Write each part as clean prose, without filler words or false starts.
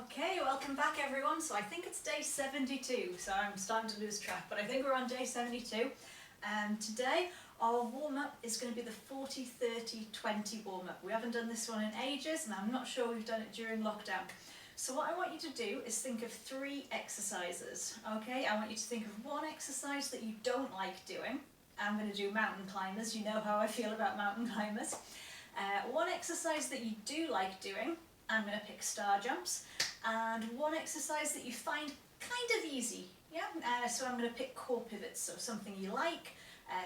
Okay, welcome back everyone. So I think it's day 72, so I'm starting to lose track, but I think we're on day 72. And today our warm-up is going to be the 40-30-20 warm-up. We haven't done this one in ages, and I'm not sure we've done it during lockdown. So what I want you to do is think of 3 exercises, okay? I want you to think of one exercise that you don't like doing. I'm going to do mountain climbers, you know how I feel about mountain climbers. One exercise that you do like doing, I'm going to pick star jumps, and one exercise that you find kind of easy, yeah? So I'm going to pick core pivots, so something you like,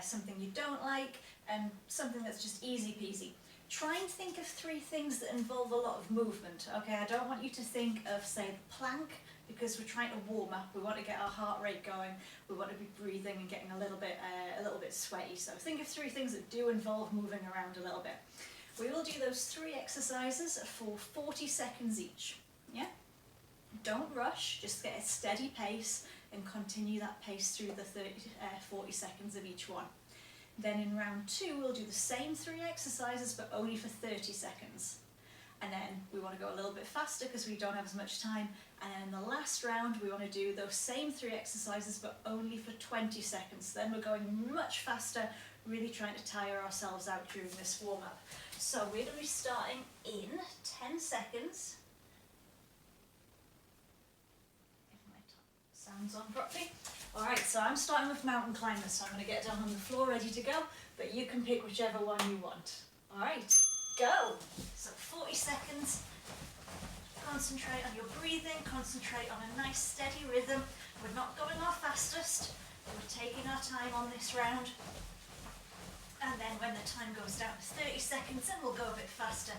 something you don't like, and something that's just easy peasy. Try and think of 3 things that involve a lot of movement, okay? I don't want you to think of, say, the plank, because we're trying to warm up, we want to get our heart rate going, we want to be breathing and getting a little bit sweaty. So think of 3 things that do involve moving around a little bit. We will do those 3 exercises for 40 seconds each, yeah? Don't rush, just get a steady pace and continue that pace through the 40 seconds of each one. Then in round 2, we'll do the same 3 exercises, but only for 30 seconds. And then we want to go a little bit faster because we don't have as much time. And then in the last round, we want to do those same 3 exercises, but only for 20 seconds. Then we're going much faster, really trying to tire ourselves out during this warm-up. So we're going to be starting in 10 seconds. If my sound's on properly. Alright, so I'm starting with mountain climbers, so I'm going to get down on the floor ready to go, but you can pick whichever one you want. Alright, go! So 40 seconds. Concentrate on your breathing, concentrate on a nice steady rhythm. We're not going our fastest, we're taking our time on this round. And then when the time goes down to 30 seconds, then we'll go a bit faster.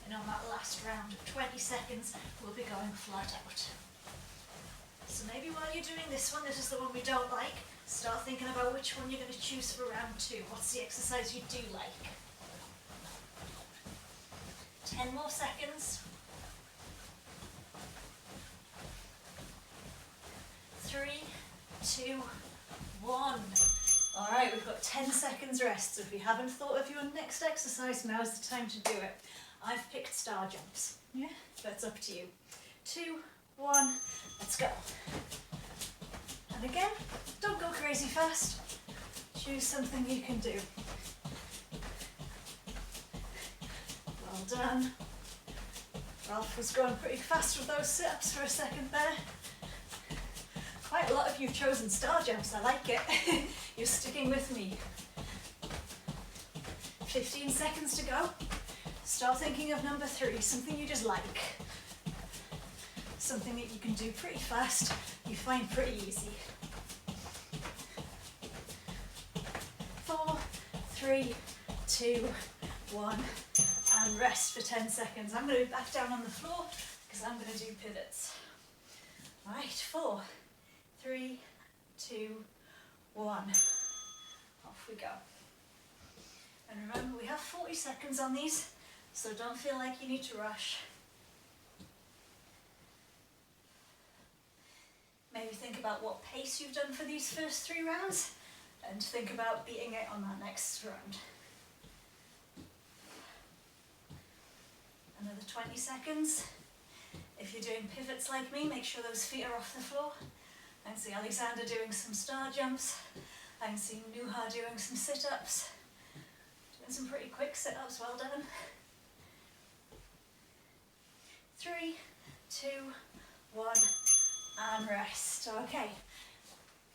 And on that last round of 20 seconds, we'll be going flat out. So maybe while you're doing this one, this is the one we don't like, start thinking about which one you're going to choose for round 2. What's the exercise you do like? 10 more seconds. 3, 2, 1. Alright, we've got 10 seconds rest, so if you haven't thought of your next exercise, now's the time to do it. I've picked star jumps, yeah? That's up to you. 2, 1, let's go. And again, don't go crazy fast. Choose something you can do. Well done. Ralph was going pretty fast with those sit-ups for a second there. Quite a lot of you have chosen star jumps, I like it. You're sticking with me. 15 seconds to go. Start thinking of number 3, something you just like. Something that you can do pretty fast, you find pretty easy. 4, 3, 2, 1, and rest for 10 seconds. I'm going to be back down on the floor because I'm going to do pivots. Right, 4, 3, 2, 1. Off we go. And remember, we have 40 seconds on these, so don't feel like you need to rush. Maybe think about what pace you've done for these first 3 rounds, and think about beating it on that next round. Another 20 seconds. If you're doing pivots like me, make sure those feet are off the floor. I can see Alexander doing some star jumps. I can see Nuha doing some sit-ups. Doing some pretty quick sit-ups, well done. 3, 2, 1, and rest. Okay,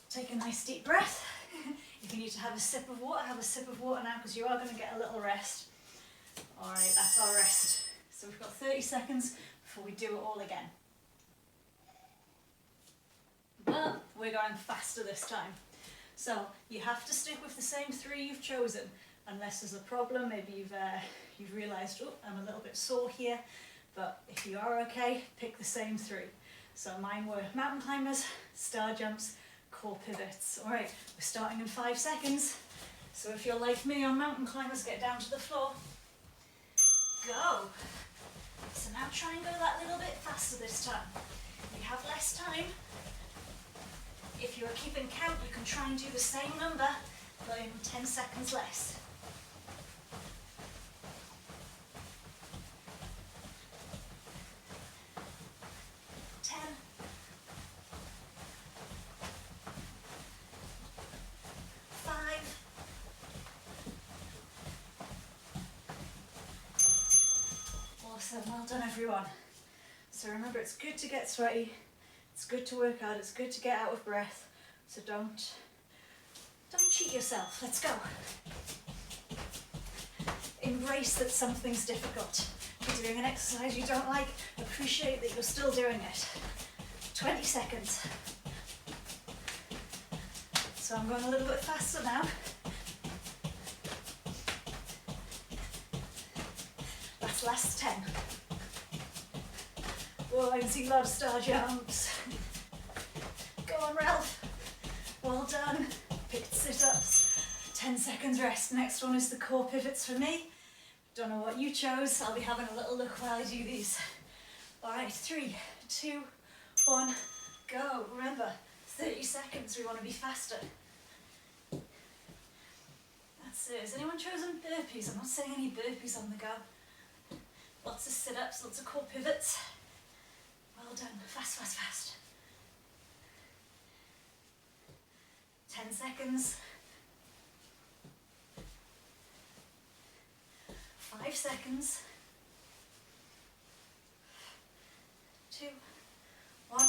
take a nice deep breath. If you need to have a sip of water now because you are going to get a little rest. Alright, that's our rest. So we've got 30 seconds before we do it all again. But we're going faster this time. So you have to stick with the same 3 you've chosen, unless there's a problem. Maybe you've realised, oh, I'm a little bit sore here. But if you are okay, pick the same 3. So mine were mountain climbers, star jumps, core pivots. All right, we're starting in 5 seconds. So if you're like me on mountain climbers, get down to the floor. Go. So now try and go that little bit faster this time. You have less time. If you're keeping count, you can try and do the same number, but in 10 seconds less. Awesome, well done everyone. So remember, it's good to get sweaty, it's good to work hard, it's good to get out of breath, so don't cheat yourself. Let's go. Embrace that something's difficult. If you're doing an exercise you don't like, appreciate that you're still doing it. 20 seconds. So I'm going a little bit faster now. That's last 10. Whoa, I can see a lot of star jumps. Go on, Ralph. Well done. Picked sit-ups. 10 seconds rest. Next one is the core pivots for me. Don't know what you chose. I'll be having a little look while I do these. All right, 3, 2, 1, go. Remember, 30 seconds. We want to be faster. That's it. Has anyone chosen burpees? I'm not saying any burpees on the go. Lots of sit-ups, lots of core pivots. Well done. Fast, fast, fast. 10 seconds. 5 seconds. 2, 1,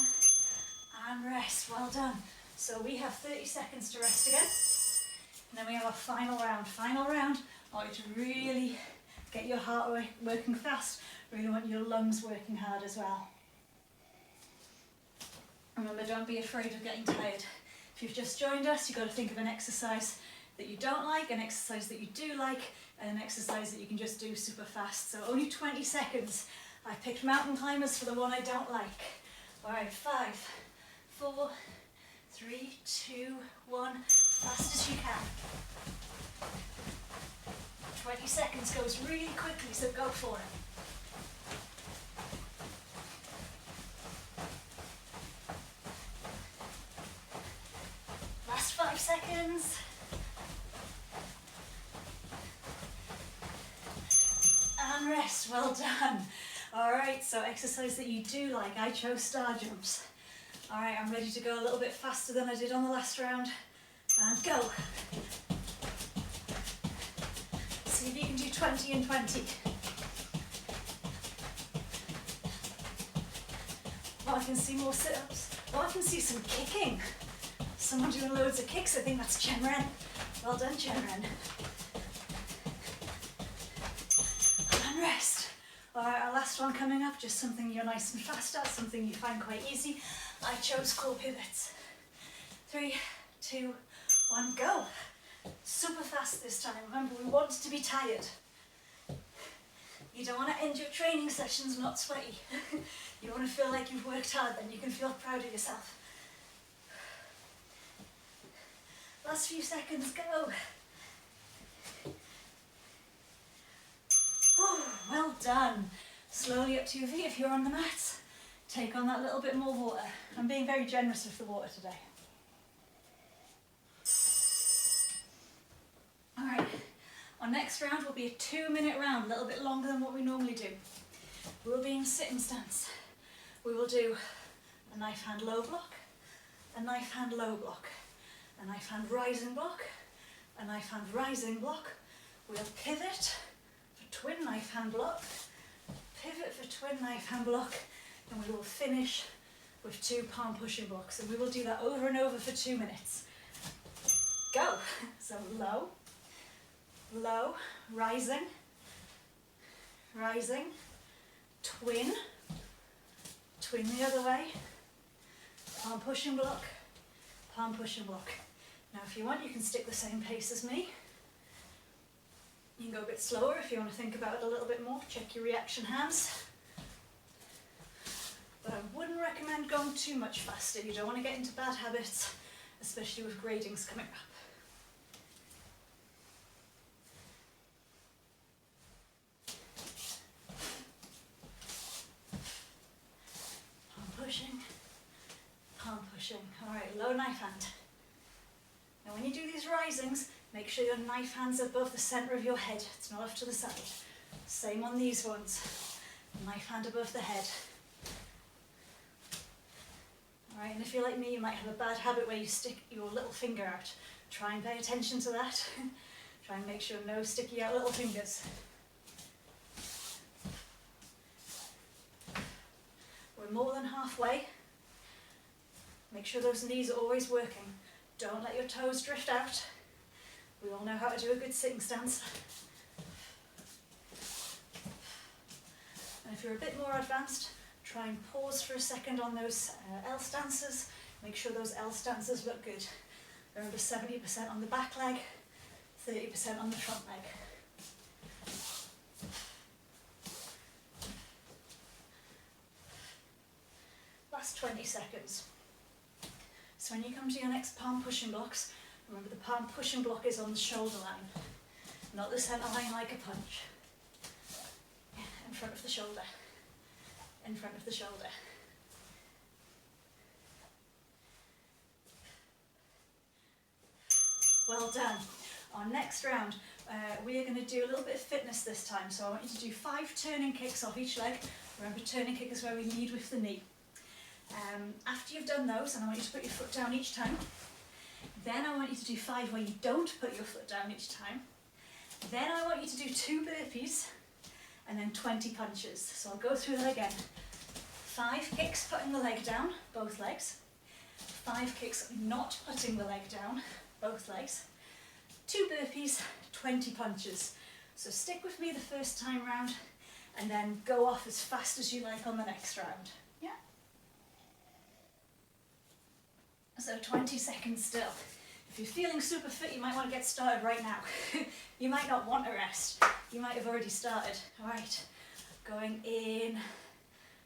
and rest. Well done. So we have 30 seconds to rest again. And then we have our final round. Final round, I want you to really get your heart working fast. Really want your lungs working hard as well. Remember, don't be afraid of getting tired. If you've just joined us, you've got to think of an exercise that you don't like, an exercise that you do like, and an exercise that you can just do super fast. So only 20 seconds. I picked mountain climbers for the one I don't like. All right, 5, 4, 3, 2, 1, fast as you can. 20 seconds goes really quickly, so go for it. Last 5 seconds. And rest, well done. All right, so exercise that you do like. I chose star jumps. All right, I'm ready to go a little bit faster than I did on the last round. And go. See if you can do 20 and 20. Oh, I can see more sit-ups. Oh, I can see some kicking. Someone doing loads of kicks. I think that's Chen Ren. Well done, Chen Ren. And rest. All right, our last one coming up, just something you're nice and fast at, something you find quite easy. I chose core pivots. 3, 2, 1, go. Super fast this time. Remember, we want to be tired. You don't want to end your training sessions not sweaty. You want to feel like you've worked hard, then you can feel proud of yourself. Last few seconds, go. Oh, well done. Slowly up to your feet if you're on the mat. Take on that little bit more water. I'm being very generous with the water today. All right, our next round will be a 2-minute round, a little bit longer than what we normally do. We'll be in sitting stance. We will do a knife hand low block, a knife hand low block, a knife hand rising block, a knife hand rising block. We'll pivot for twin knife hand block, pivot for twin knife hand block, and we will finish with 2 palm pushing blocks. And we will do that over and over for 2 minutes. Go. So low, low, rising, rising, twin, twin the other way, palm pushing block, palm pushing block. Now if you want, you can stick the same pace as me. You can go a bit slower if you want to think about it a little bit more. Check your reaction hands. But I wouldn't recommend going too much faster. You don't want to get into bad habits, especially with gradings coming up. Palm pushing. All right, low knife hand. Now when you do these risings, make sure your knife hand's above the center of your head. It's not off to the side. Same on these ones. Knife hand above the head. All right, and if you're like me, you might have a bad habit where you stick your little finger out. Try and pay attention to that. Try and make sure no sticky out little fingers. we're more than halfway. Make sure those knees are always working. Don't let your toes drift out. We all know how to do a good sitting stance. And if you're a bit more advanced, try and pause for a second on those L stances. Make sure those L stances look good. Remember, 70% on the back leg, 30% on the front leg. Last 20 seconds. So when you come to your next palm pushing blocks, remember the palm pushing block is on the shoulder line, not the centre line like a punch. In front of the shoulder, in front of the shoulder. Well done. Our next round, we are going to do a little bit of fitness this time. So I want you to do 5 turning kicks off each leg. Remember, turning kick is where we lead with the knee. After you've done those, and I want you to put your foot down each time. Then I want you to do 5 where you don't put your foot down each time. Then I want you to do 2 burpees and then 20 punches. So I'll go through that again. 5 kicks putting the leg down, both legs. 5 kicks not putting the leg down, both legs. 2 burpees, 20 punches. So stick with me the first time round and then go off as fast as you like on the next round. Yeah? So 20 seconds still. If you're feeling super fit, you might want to get started right now. You might not want to rest. You might have already started. All right, going in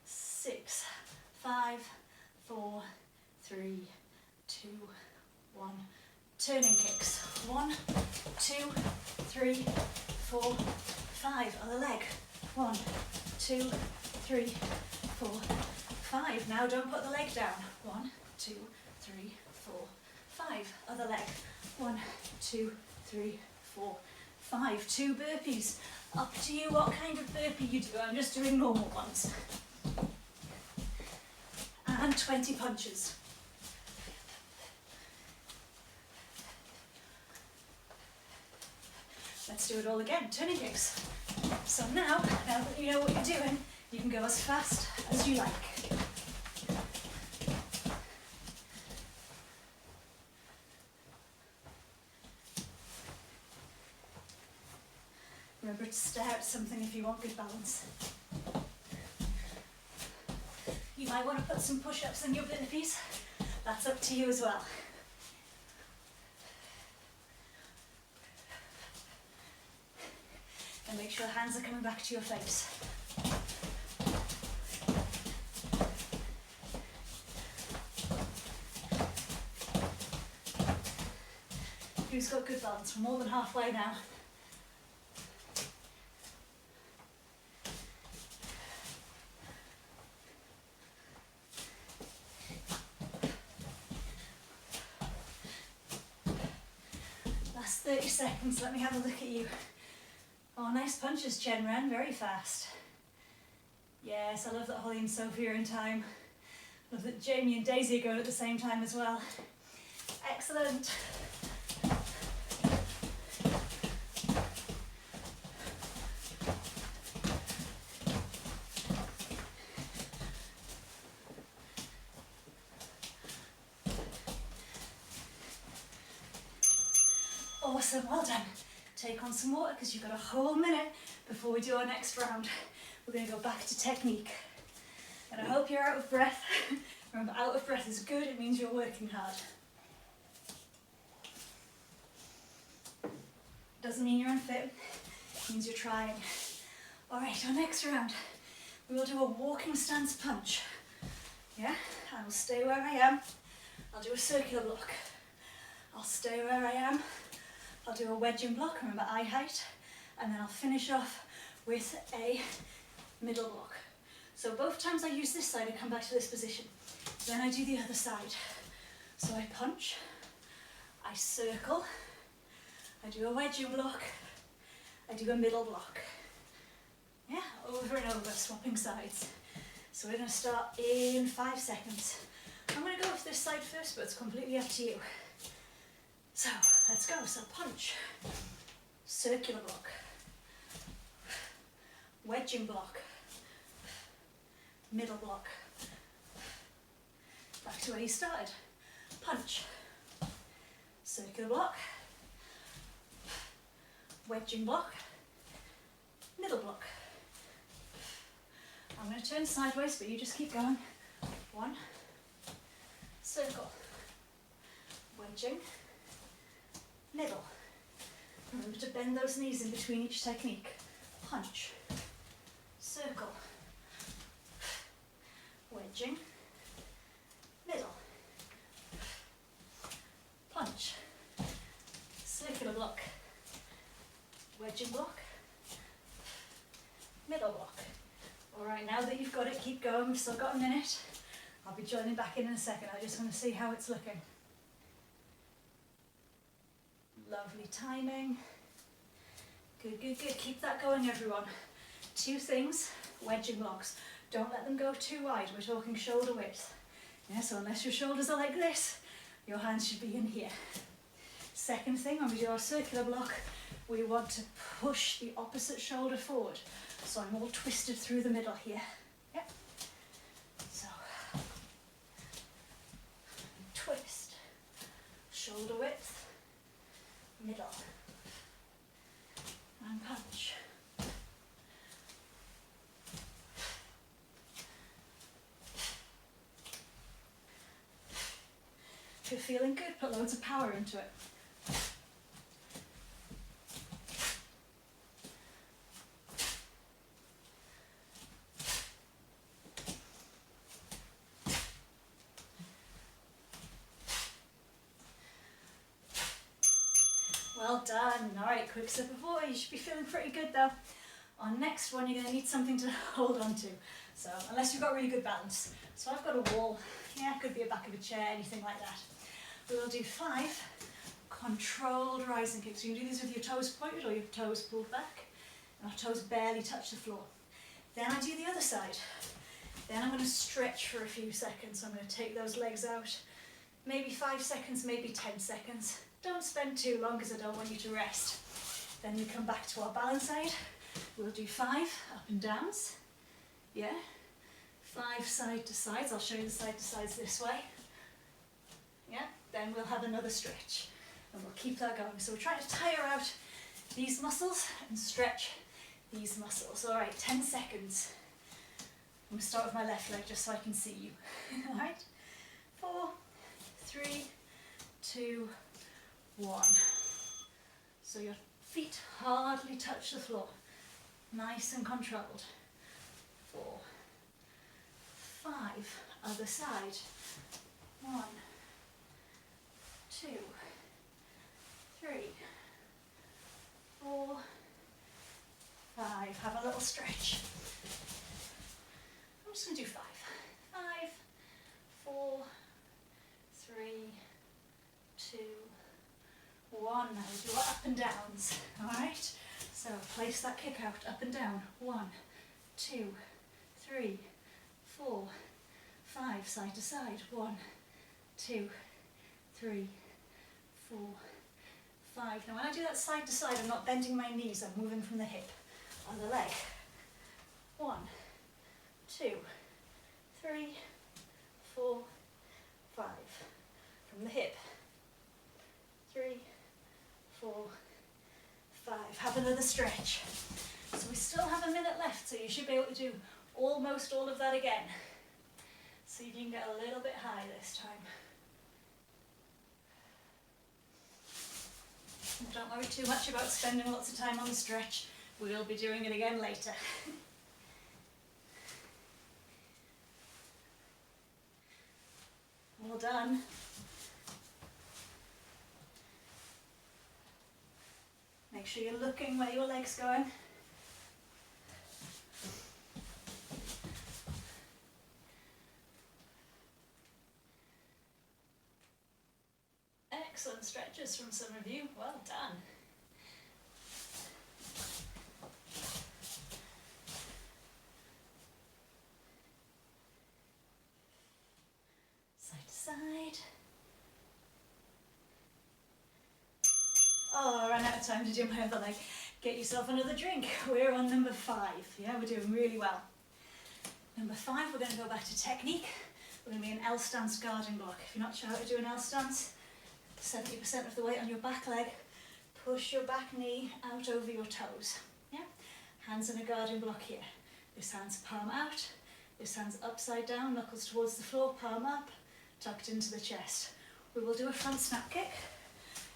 6, 5, 4, 3, 2, 1. Turning kicks. 1, 2, 3, 4, 5. Other leg. 1, 2, 3, 4, 5. Now don't put the leg down. 1, 2, 3, 4, 5. Other leg. 1, 2, 3, 4, 5. 2 burpees. Up to you what kind of burpee you do. I'm just doing normal ones. And 20 punches. Let's do it all again. Turning kicks. So now that you know what you're doing, you can go as fast as you like. Remember to stare at something if you want good balance. You might want to put some push-ups in your burpees. That's up to you as well. And make sure hands are coming back to your face. Who's got good balance? We're more than halfway now. Last 30 seconds, let me have a look at you. Oh, nice punches, Chen Ren, very fast. Yes, I love that Holly and Sophie are in time. Love that Jamie and Daisy are going at the same time as well. Excellent. Awesome, well done. Take on some water because you've got a whole minute before we do our next round. We're going to go back to technique. And I hope you're out of breath. Remember, out of breath is good, it means you're working hard. Doesn't mean you're unfit, it means you're trying. Alright, our next round, we will do a walking stance punch. Yeah, I will stay where I am. I'll do a circular block. I'll stay where I am. I'll do a wedging block, remember eye height, and then I'll finish off with a middle block. So both times I use this side, I come back to this position. Then I do the other side. So I punch, I circle, I do a wedging block, I do a middle block. Yeah, over and over, swapping sides. So we're going to start in 5 seconds. I'm going to go with this side first, but it's completely up to you. So, let's go. So punch, circular block, wedging block, middle block. Back to where you started. Punch. Circular block. Wedging block. Middle block. I'm going to turn sideways, but you just keep going. 1. Circle. Wedging. Middle. Remember to bend those knees in between each technique. Punch. Circle. Wedging. Middle. Punch. Circular block. Wedging block. Middle block. Alright, now that you've got it, keep going. We've still got a minute. I'll be joining back in a second. I just want to see how it's looking. Lovely timing. Good, good, good. Keep that going, everyone. 2 things, wedging blocks. Don't let them go too wide. We're talking shoulder width. Yeah, so unless your shoulders are like this, your hands should be in here. Second thing, when we do our circular block, we want to push the opposite shoulder forward. So I'm all twisted through the middle here. Yep. So, twist, shoulder width, middle, and punch. If you're feeling good, put loads of power into it. Well done. Alright, quick sip of water. You should be feeling pretty good though. On next one, you're going to need something to hold on to. So, unless you've got really good balance. So I've got a wall. Yeah, it could be a back of a chair, anything like that. We'll do 5 controlled rising kicks. You can do these with your toes pointed or your toes pulled back. And our toes barely touch the floor. Then I do the other side. Then I'm going to stretch for a few seconds. So I'm going to take those legs out. Maybe 5 seconds, maybe 10 seconds. Don't spend too long because I don't want you to rest. Then we come back to our balance side. We'll do 5 up and downs. Yeah. 5 side to sides. I'll show you the side to sides this way. Yeah. Then we'll have another stretch. And we'll keep that going. So we're trying to tire out these muscles and stretch these muscles. Alright, 10 seconds. I'm going to start with my left leg just so I can see you. Alright. 4, 3, 2, 1. So your feet hardly touch the floor. Nice and controlled. 4, 5. Other side. 1, 2, 3, 4, 5. Have a little stretch. I'm just going to do 5. 5, 4, 3, 2, 1. Now we do our up and downs. Alright? So place that kick out, up and down. 1, 2, 3, 4, 5. Side to side. 1, 2, 3, 4, 5. Now when I do that side to side, I'm not bending my knees, I'm moving from the hip. Other leg. 1, 2, 3, 4, 5. From the hip. 3, 4, 5. Have another stretch. So we still have a minute left, so you should be able to do almost all of that again. See if you can get a little bit high this time. Don't worry too much about spending lots of time on the stretch. We'll be doing it again later. Well done. Make sure you're looking where your leg's going. Excellent stretches from some of you. Well done. Side to side. Oh, I ran out of time to do my other leg. Get yourself another drink. We're on number 5. Yeah, we're doing really well. Number 5, we're going to go back to technique. We're going to be an L stance guarding block. If you're not sure how to do an L stance, 70% of the weight on your back leg. Push your back knee out over your toes. Yeah? Hands in a guarding block here. This hand's palm out. This hand's upside down, knuckles towards the floor, palm up, tucked into the chest. We will do a front snap kick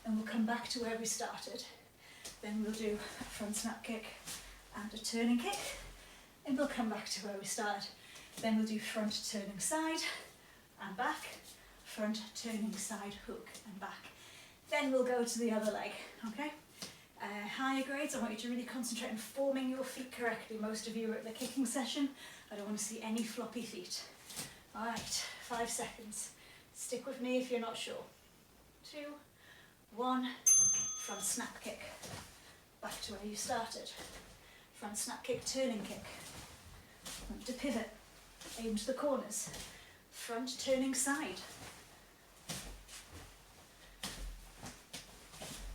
and we'll come back to where we started. Then we'll do a front snap kick and a turning kick and we'll come back to where we started. Then we'll do front turning side and back, front turning side, hook and back. Then we'll go to the other leg, okay? Higher grades, I want you to really concentrate on forming your feet correctly. Most of you are at the kicking session. I don't want to see any floppy feet. All right, 5 seconds. Stick with me if you're not sure. 2, 1, front snap kick. Back to where you started. Front snap kick, turning kick. Front to pivot, aim to the corners. Front turning side.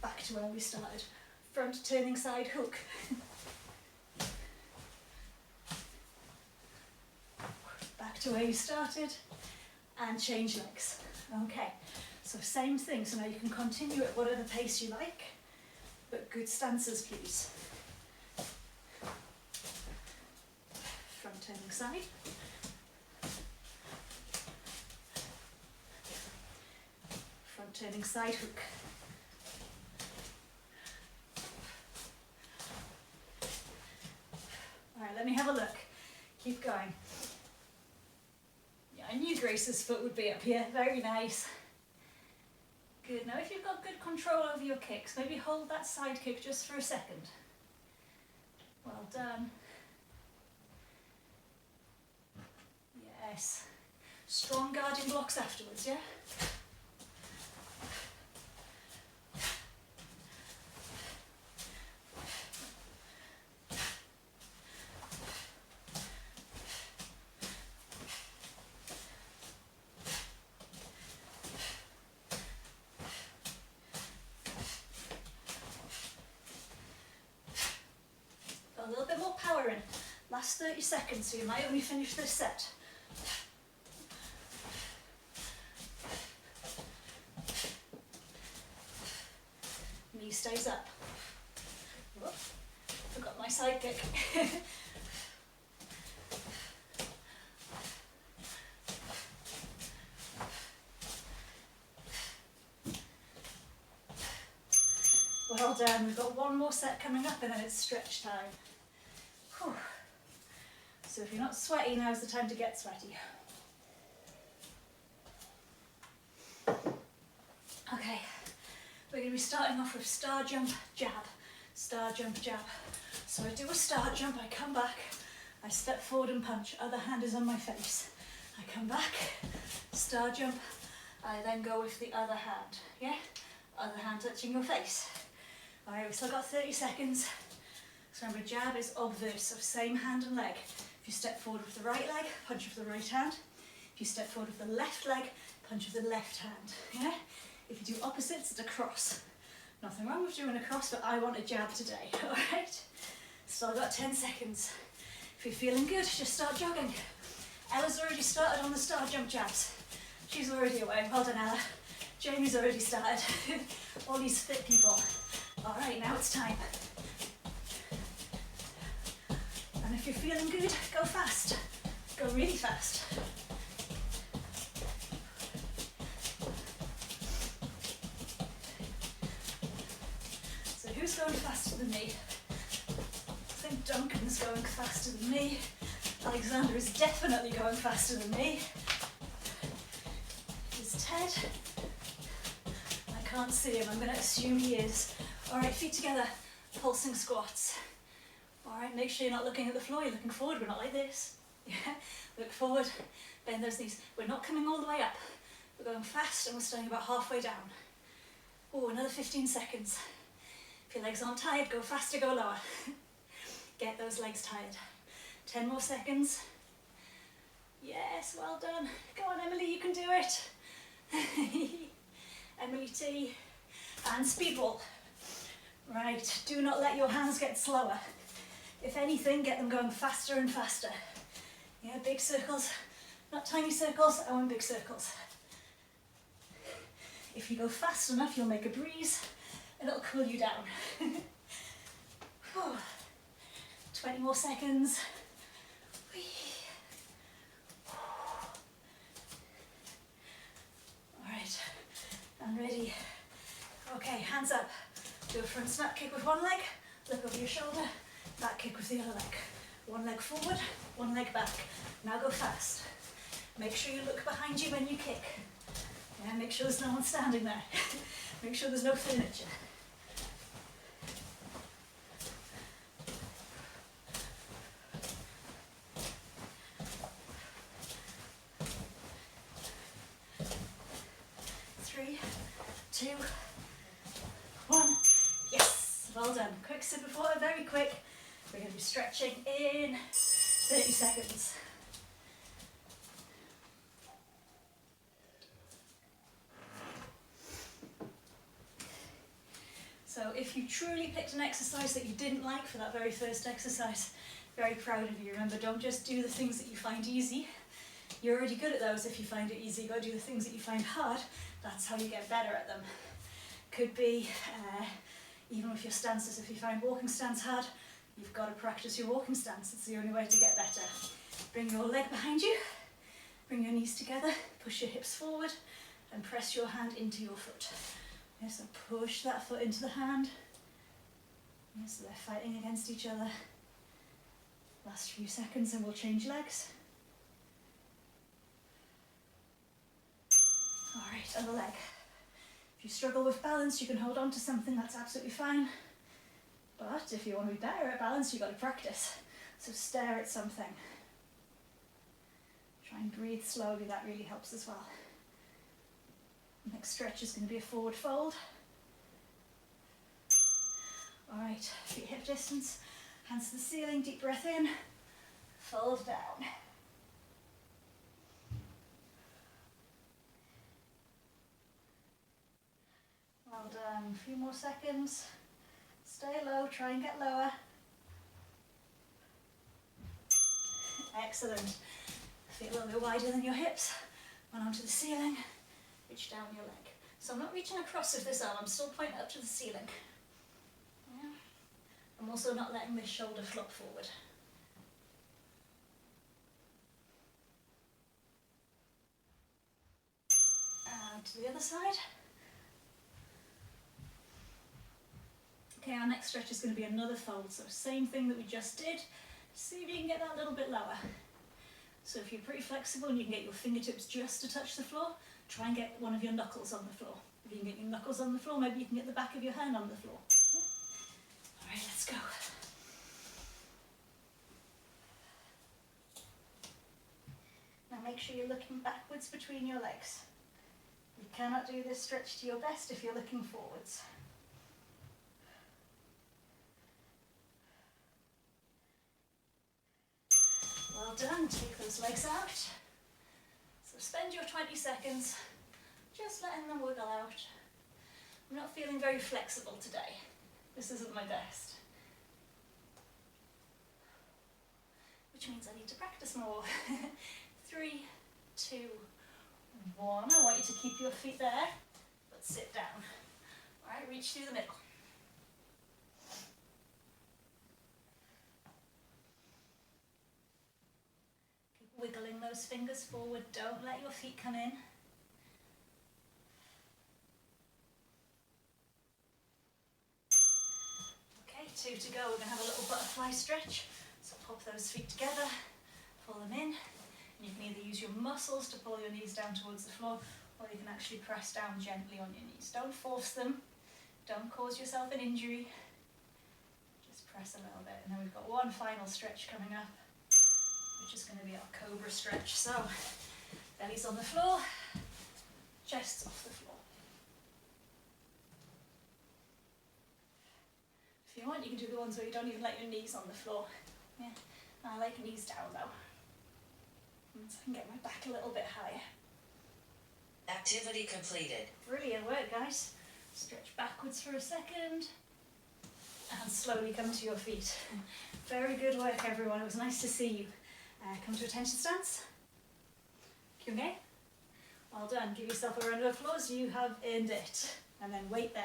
Back to where we started. Front turning side hook. Back to where you started and change legs. Okay, so same thing. So now you can continue at whatever pace you like, but good stances please. Front turning side. Front turning side hook. Alright, let me have a look. Keep going. Yeah, I knew Grace's foot would be up here. Very nice. Good. Now if you've got good control over your kicks, maybe hold that side kick just for a second. Well done. Yes. Strong guarding blocks afterwards, yeah? A little bit more power in. Last 30 seconds, so you might only finish this set. Knee stays up. Whoop, forgot my side kick. Well done, we've got one more set coming up and then it's stretch time. Whew. So if you're not sweaty, now's the time to get sweaty. Okay, we're going to be starting off with star jump, jab. Star jump, jab. So I do a star jump, I come back, I step forward and punch, other hand is on my face. I come back, star jump, I then go with the other hand, yeah? Other hand touching your face. Alright, we've still got 30 seconds. So remember, jab is obverse, so same hand and leg. If you step forward with the right leg, punch with the right hand. If you step forward with the left leg, punch with the left hand, yeah? If you do opposites, it's a cross. Nothing wrong with doing a cross, but I want a jab today, alright? Still got 10 seconds. If you're feeling good, just start jogging. Ella's already started on the star jump jabs. She's already away, well done Ella. Jamie's already started. All these fit people. Alright, now it's time. And if you're feeling good, go fast. Go really fast. So who's going faster than me? I think Duncan's going faster than me. Alexander is definitely going faster than me. Is Ted? I can't see him, I'm going to assume he is. Alright, feet together, pulsing squats. Alright, make sure you're not looking at the floor, you're looking forward, we're not like this. Yeah, look forward, bend those knees. We're not coming all the way up. We're going fast and we're starting about halfway down. Oh, another 15 seconds. If your legs aren't tired, go faster, go lower. Get those legs tired. 10 more seconds. Yes, well done. Go on, Emily, you can do it. Emily T. And speed ball. Right, do not let your hands get slower. If anything, get them going faster and faster. Yeah, big circles, not tiny circles, I want big circles. If you go fast enough, you'll make a breeze and it'll cool you down. 20 more seconds. Alright, and ready. Okay, hands up. Do a front snap kick with one leg, look over your shoulder, back kick with the other leg. One leg forward, one leg back. Now go fast. Make sure you look behind you when you kick. Yeah, make sure there's no one standing there. Make sure there's no furniture. Three, two, one. Yes, well done. Quick sip of water, very quick. We're going to be stretching in 30 seconds. So if you truly picked an exercise that you didn't like for that very first exercise, very proud of you. Remember, don't just do the things that you find easy. You're already good at those if you find it easy. You've got to do the things that you find hard. That's how you get better at them. Could be, even with your stances, if you find walking stance hard, you've got to practice your walking stance. It's the only way to get better. Bring your leg behind you, bring your knees together, push your hips forward, and press your hand into your foot. Yeah, so push that foot into the hand. Yeah, so they're fighting against each other. Last few seconds and we'll change legs. Alright, other leg. If you struggle with balance, you can hold on to something, that's absolutely fine. But if you want to be better at balance, you've got to practice. So stare at something. Try and breathe slowly, that really helps as well. Next stretch is going to be a forward fold. Alright, feet hip distance, hands to the ceiling, deep breath in, fold down. Well done, a few more seconds. Stay low, try and get lower. Excellent. Feet a little bit wider than your hips. One arm to the ceiling, reach down your leg. So I'm not reaching across with this arm, I'm still pointing up to the ceiling. Yeah. I'm also not letting this shoulder flop forward. And to the other side. Okay, our next stretch is going to be another fold, so same thing that we just did. See if you can get that a little bit lower. So if you're pretty flexible and you can get your fingertips just to touch the floor, try and get one of your knuckles on the floor. If you can get your knuckles on the floor, maybe you can get the back of your hand on the floor. Yeah. Alright, let's go. Now make sure you're looking backwards between your legs. You cannot do this stretch to your best if you're looking forwards. Well done, take those legs out. So spend your 20 seconds just letting them wiggle out. I'm not feeling very flexible today. This isn't my best. Which means I need to practice more. 3, 2, 1. I want you to keep your feet there, but sit down. Alright, reach through the middle. Wiggling those fingers forward, don't let your feet come in. Okay, 2 to go. We're going to have a little butterfly stretch. So pop those feet together, pull them in. And you can either use your muscles to pull your knees down towards the floor, or you can actually press down gently on your knees. Don't force them. Don't cause yourself an injury. Just press a little bit. And then we've got one final stretch coming up, which is going to be our cobra stretch. So, belly's on the floor, chest's off the floor. If you want, you can do the ones where you don't even let your knees on the floor. Yeah, I like knees down though. So I can get my back a little bit higher. Activity completed. Brilliant work, guys. Stretch backwards for a second. And slowly come to your feet. Very good work, everyone. It was nice to see you. Come to attention stance. Kyunghae. Well done. Give yourself a round of applause. You have earned it. And then wait there.